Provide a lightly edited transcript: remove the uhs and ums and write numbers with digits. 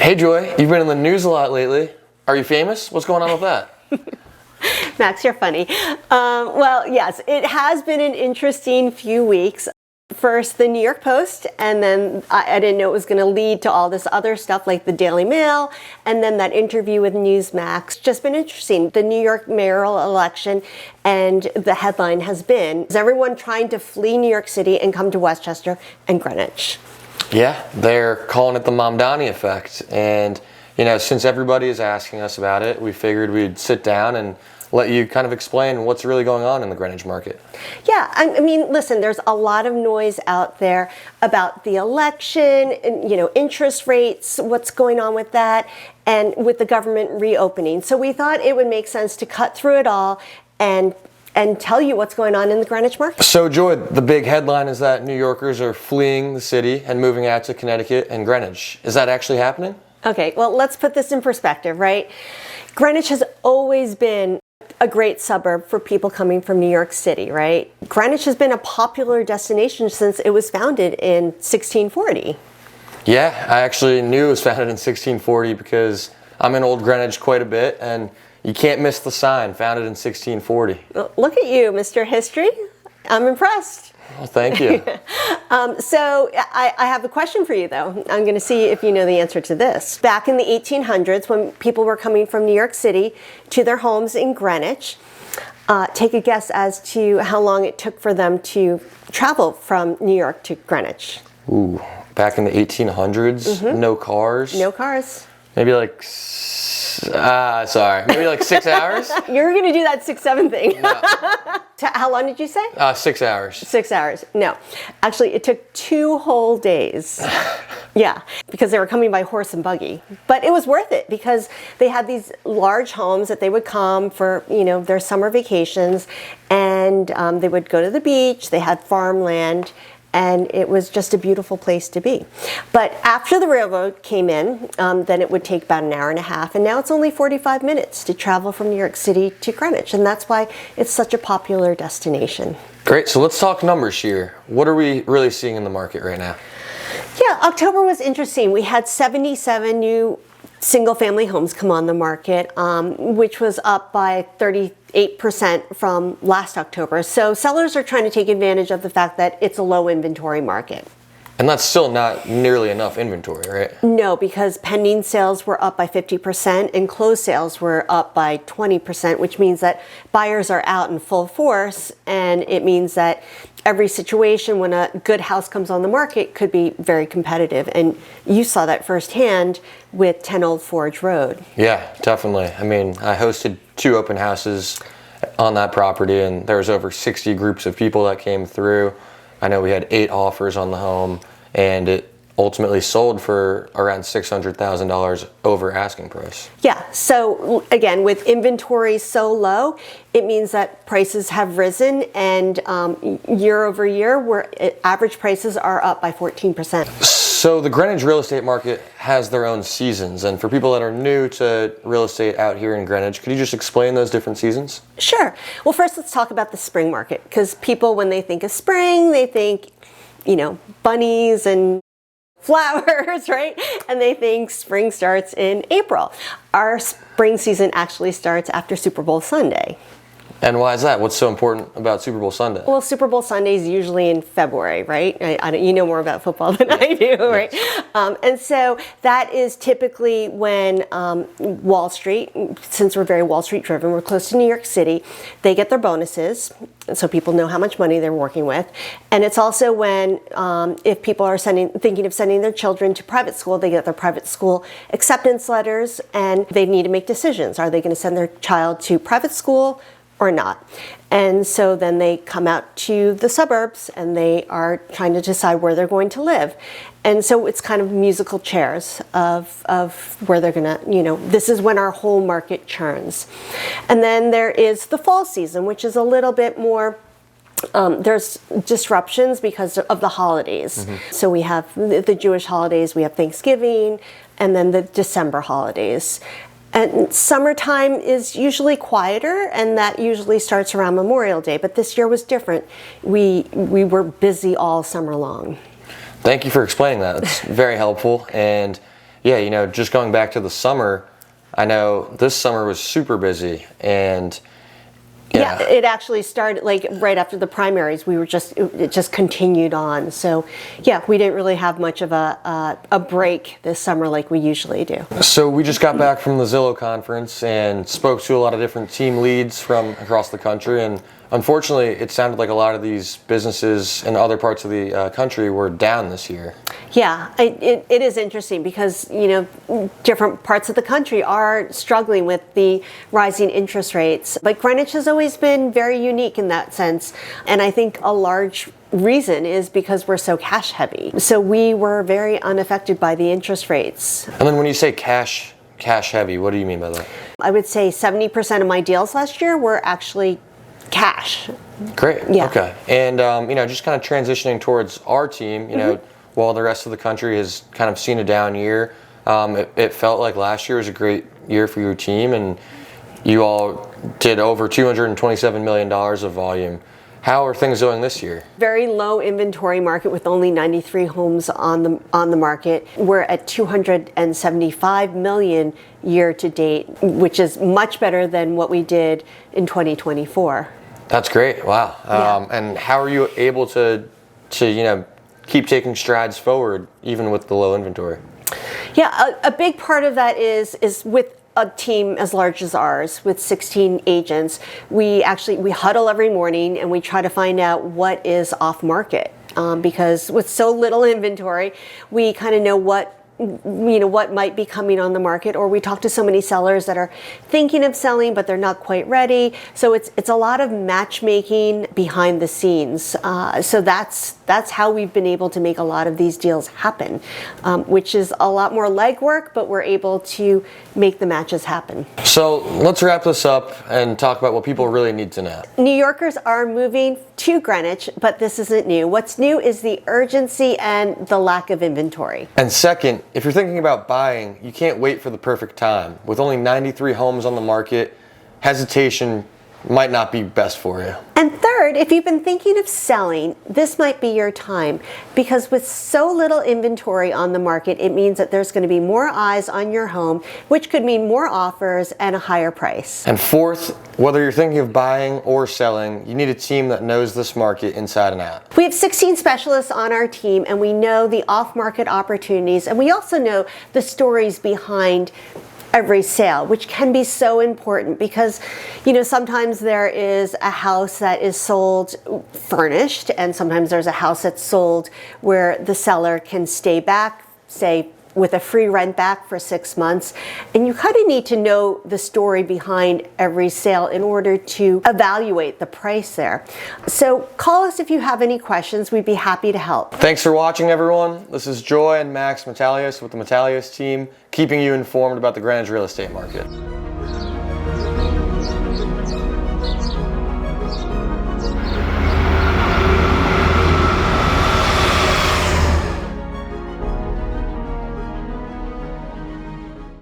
Hey Joy, you've been in the news a lot lately. Are you famous? What's going on with that? Max, you're funny. Well, yes, it has been an interesting few weeks. First, the New York Post, and then I didn't know it was going to lead to all this other stuff like the Daily Mail, and then that interview with Newsmax. Just been interesting. The New York mayoral election, and the headline has been, is everyone trying to flee New York City and come to Westchester and Greenwich? Yeah, they're calling it the Mamdani effect. And, you know, since everybody is asking us about it, we figured we'd sit down and let you kind of explain what's really going on in the Greenwich market. Yeah, I mean, listen, there's a lot of noise out there about the election, and, you know, interest rates, what's going on with that, and with the government reopening. So we thought it would make sense to cut through it all and tell you what's going on in the Greenwich market. So Joy, the big headline is that New Yorkers are fleeing the city and moving out to Connecticut and Greenwich. Is that actually happening? Okay, well, let's put this in perspective, right? Greenwich has always been a great suburb for people coming from New York City, right? Greenwich has been a popular destination since it was founded in 1640. Yeah, I actually knew it was founded in 1640 because I'm in Old Greenwich quite a bit, and you can't miss the sign, founded in 1640. Look at you, Mr. History. I'm impressed. Well, thank you. So I have a question for you, though. I'm going to see if you know the answer to this. Back in the 1800s, when people were coming from New York City to their homes in Greenwich, take a guess as to how long it took for them to travel from New York to Greenwich. Ooh, back in the 1800s, no cars. No cars. Maybe like, maybe like 6 hours? You're going to do that 6-7 thing. No. How long did you say? 6 hours. 6 hours. No. Actually, it took 2 whole days. Yeah, because they were coming by horse and buggy. But it was worth it because they had these large homes that they would come for, you know, their summer vacations, and they would go to the beach. They had farmland, and it was just a beautiful place to be. But after the railroad came in, then it would take about an hour and a half, and now it's only 45 minutes to travel from New York City to Greenwich, and that's why it's such a popular destination. Great, so let's talk numbers here. What are we really seeing in the market right now? Yeah, October was interesting. We had 77 new single-family homes come on the market, which was up by 38% from last October. So sellers are trying to take advantage of the fact that it's a low inventory market. And that's still not nearly enough inventory, right? No, because pending sales were up by 50% and closed sales were up by 20%, which means that buyers are out in full force, and it means that every situation when a good house comes on the market could be very competitive. And you saw that firsthand with 10 Old Forge Road. Yeah, definitely. I mean, I hosted 2 open houses on that property, and there was over 60 groups of people that came through. I know we had 8 offers on the home, and it ultimately sold for around $600,000 over asking price. Yeah, so again, with inventory so low, it means that prices have risen, and year over year, average prices are up by 14%. So the Greenwich real estate market has their own seasons, and for people that are new to real estate out here in Greenwich, could you just explain those different seasons? Sure. Well, first let's talk about the spring market, because people, when they think of spring, they think, you know, bunnies and flowers, right? And they think spring starts in April. Our spring season actually starts after Super Bowl Sunday. And why is that? What's so important about Super Bowl Sunday? Well, Super Bowl Sunday is usually in February, right? You know more about football than I do, right? Yes. And so that is typically when Wall Street, since we're very Wall Street driven, we're close to New York City, they get their bonuses, so people know how much money they're working with. And it's also when, if people are thinking of sending their children to private school, they get their private school acceptance letters, and they need to make decisions. Are they going to send their child to private school or not? And so then they come out to the suburbs and they are trying to decide where they're going to live. And so it's kind of musical chairs of where they're gonna, you know, this is when our whole market churns. And then there is the fall season, which is a little bit more, there's disruptions because of the holidays. Mm-hmm. So we have the Jewish holidays, we have Thanksgiving, and then the December holidays. And summertime is usually quieter, and that usually starts around Memorial Day. But this year was different. We were busy all summer long. Thank you for explaining that. It's very helpful. And yeah, just going back to the summer, I know this summer was super busy, and yeah, it actually started like right after the primaries. It just continued on. So yeah, we didn't really have much of a break this summer like we usually do. So we just got back from the Zillow conference and spoke to a lot of different team leads from across the country, and unfortunately, it sounded like a lot of these businesses in other parts of the country were down this year. Yeah, it is interesting because, different parts of the country are struggling with the rising interest rates. But Greenwich has always been very unique in that sense. And I think a large reason is because we're so cash heavy. So we were very unaffected by the interest rates. And then when you say cash heavy, what do you mean by that? I would say 70% of my deals last year were actually cash. Great. Yeah. Okay. And just kind of transitioning towards our team, while the rest of the country has kind of seen a down year, it felt like last year was a great year for your team, and you all did over $227 million of volume. How are things going this year? Very low inventory market with only 93 homes on the market. We're at 275 million year to date, which is much better than what we did in 2024. That's great. Wow. Yeah. And how are you able to keep taking strides forward even with the low inventory? Yeah, a big part of that is with a team as large as ours with 16 agents. We huddle every morning and we try to find out what is off market, because with so little inventory, we kind of know what might be coming on the market, or we talk to so many sellers that are thinking of selling but they're not quite ready. So it's a lot of matchmaking behind the scenes. So that's how we've been able to make a lot of these deals happen, which is a lot more legwork, but we're able to make the matches happen. So let's wrap this up and talk about what people really need to know. New Yorkers are moving to Greenwich, but this isn't new. What's new is the urgency and the lack of inventory. And second, if you're thinking about buying, you can't wait for the perfect time. With only 93 homes on the market, hesitation might not be best for you. And third, if you've been thinking of selling, this might be your time, because with so little inventory on the market, it means that there's going to be more eyes on your home, which could mean more offers and a higher price. And fourth, whether you're thinking of buying or selling, you need a team that knows this market inside and out. We have 16 specialists on our team, and we know the off-market opportunities, and we also know the stories behind every sale, which can be so important because, sometimes there is a house that is sold furnished, and sometimes there's a house that's sold where the seller can stay back, say, with a free rent back for 6 months. And you kind of need to know the story behind every sale in order to evaluate the price there. So call us if you have any questions. We'd be happy to help. Thanks for watching, everyone. This is Joy and Max Metalios with the Metalios Team, keeping you informed about the Greenwich real estate market.